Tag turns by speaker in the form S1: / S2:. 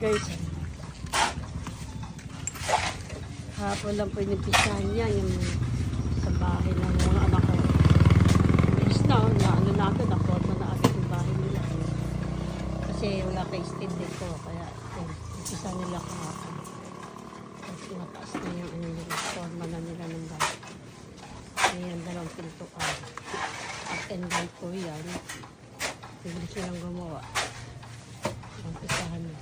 S1: Guys, hapon lang po inumpisahan niya yung sa bahay ng mga anak ko. Bilis na, ano na agad, nakuha na agad yung bahay nila. Kasi wala pa extend ko, kaya umpisa nila kahapon. Tapos mataas na yung forma na nila ng bahay. Ayan, 2 pintuan. Up and down po yan. Bilis nilang gumawa. Umpisahan na.